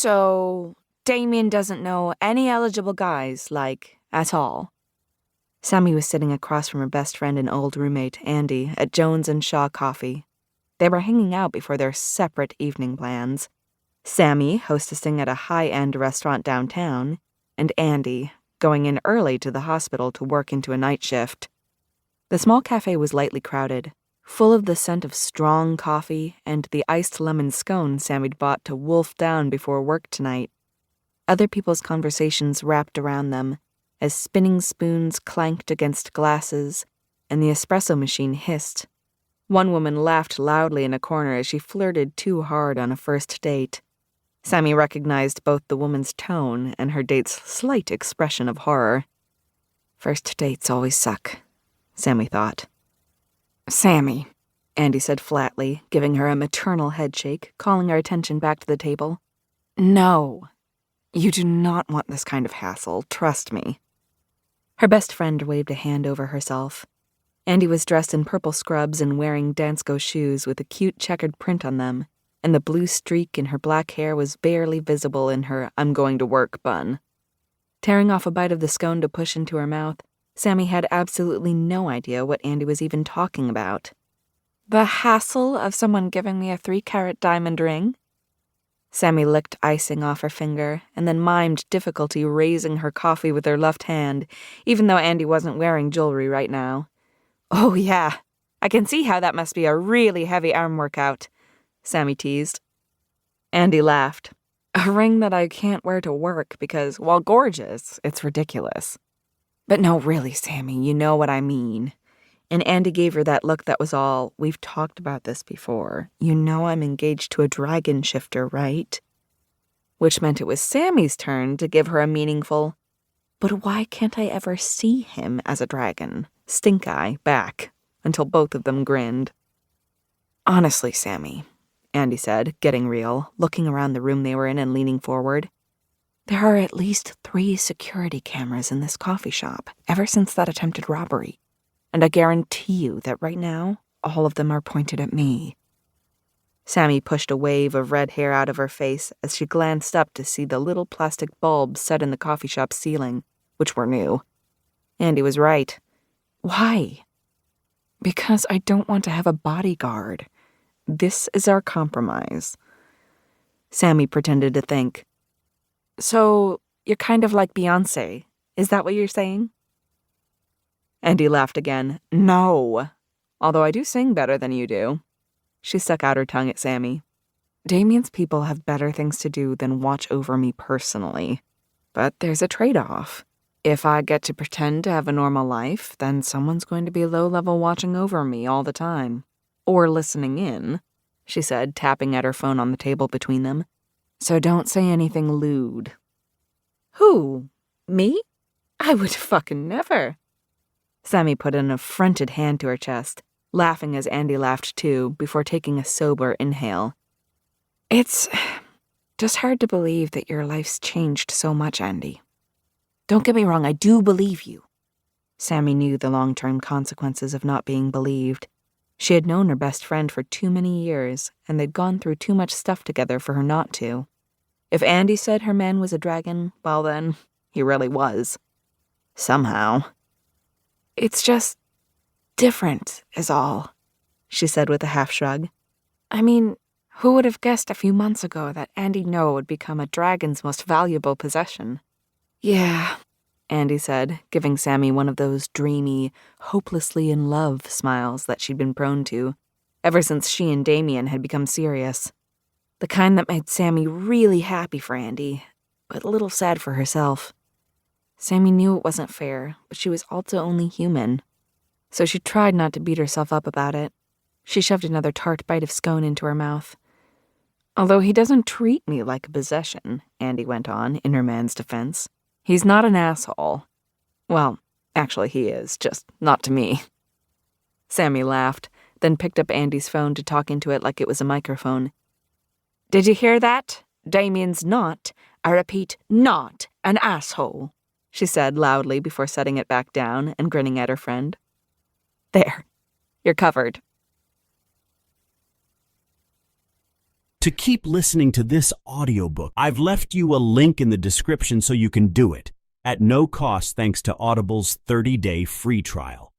So, Damien doesn't know any eligible guys, at all. Sammy was sitting across from her best friend and old roommate, Andy, at Jones and Shaw Coffee. They were hanging out before their separate evening plans. Sammy hostessing at a high-end restaurant downtown, and Andy going in early to the hospital to work into a night shift. The small cafe was lightly crowded, full of the scent of strong coffee and the iced lemon scone Sammy'd bought to wolf down before work tonight. Other people's conversations wrapped around them as spinning spoons clanked against glasses and the espresso machine hissed. One woman laughed loudly in a corner as she flirted too hard on a first date. Sammy recognized both the woman's tone and her date's slight expression of horror. First dates always suck, Sammy thought. Sammy, Andy said flatly, giving her a maternal headshake, calling her attention back to the table. No, you do not want this kind of hassle, trust me. Her best friend waved a hand over herself. Andy was dressed in purple scrubs and wearing Dansko shoes with a cute checkered print on them, and the blue streak in her black hair was barely visible in her I'm going to work bun. Tearing off a bite of the scone to push into her mouth, Sammy had absolutely no idea what Andy was even talking about. The hassle of someone giving me a 3-carat diamond ring? Sammy licked icing off her finger and then mimed difficulty raising her coffee with her left hand, even though Andy wasn't wearing jewelry right now. Oh yeah, I can see how that must be a really heavy arm workout, Sammy teased. Andy laughed. A ring that I can't wear to work because, while gorgeous, it's ridiculous. But no, really, Sammy, you know what I mean. And Andy gave her that look that was all, we've talked about this before. You know I'm engaged to a dragon shifter, right? Which meant it was Sammy's turn to give her a meaningful, but why can't I ever see him as a dragon? Stink-eye back, until both of them grinned. Honestly, Sammy, Andy said, getting real, looking around the room they were in and leaning forward. There are at least 3 security cameras in this coffee shop, ever since that attempted robbery. And I guarantee you that right now, all of them are pointed at me. Sammy pushed a wave of red hair out of her face as she glanced up to see the little plastic bulbs set in the coffee shop's ceiling, which were new. Andy was right. Why? Because I don't want to have a bodyguard. This is our compromise. Sammy pretended to think. So, you're kind of like Beyoncé. Is that what you're saying? Andy laughed again. No. Although I do sing better than you do. She stuck out her tongue at Sammy. Damien's people have better things to do than watch over me personally. But there's a trade-off. If I get to pretend to have a normal life, then someone's going to be low-level watching over me all the time. Or listening in, she said, tapping at her phone on the table between them. So don't say anything lewd. Who? Me? I would fucking never. Sammy put an affronted hand to her chest, laughing as Andy laughed too, before taking a sober inhale. It's just hard to believe that your life's changed so much, Andy. Don't get me wrong, I do believe you. Sammy knew the long-term consequences of not being believed. She had known her best friend for too many years, and they'd gone through too much stuff together for her not to. If Andy said her man was a dragon, well then, he really was. Somehow. It's just different, is all, she said with a half-shrug. I mean, who would have guessed a few months ago that Andy No would become a dragon's most valuable possession? Yeah, Andy said, giving Sammy one of those dreamy, hopelessly in love smiles that she'd been prone to, ever since she and Damien had become serious. The kind that made Sammy really happy for Andy, but a little sad for herself. Sammy knew it wasn't fair, but she was also only human. So she tried not to beat herself up about it. She shoved another tart bite of scone into her mouth. Although he doesn't treat me like a possession, Andy went on, in her man's defense. He's not an asshole. Well, actually he is, just not to me. Sammy laughed, then picked up Andy's phone to talk into it like it was a microphone. Did you hear that? Damien's not, I repeat, not an asshole, she said loudly before setting it back down and grinning at her friend. There, you're covered. To keep listening to this audiobook, I've left you a link in the description so you can do it, at no cost thanks to Audible's 30-day free trial.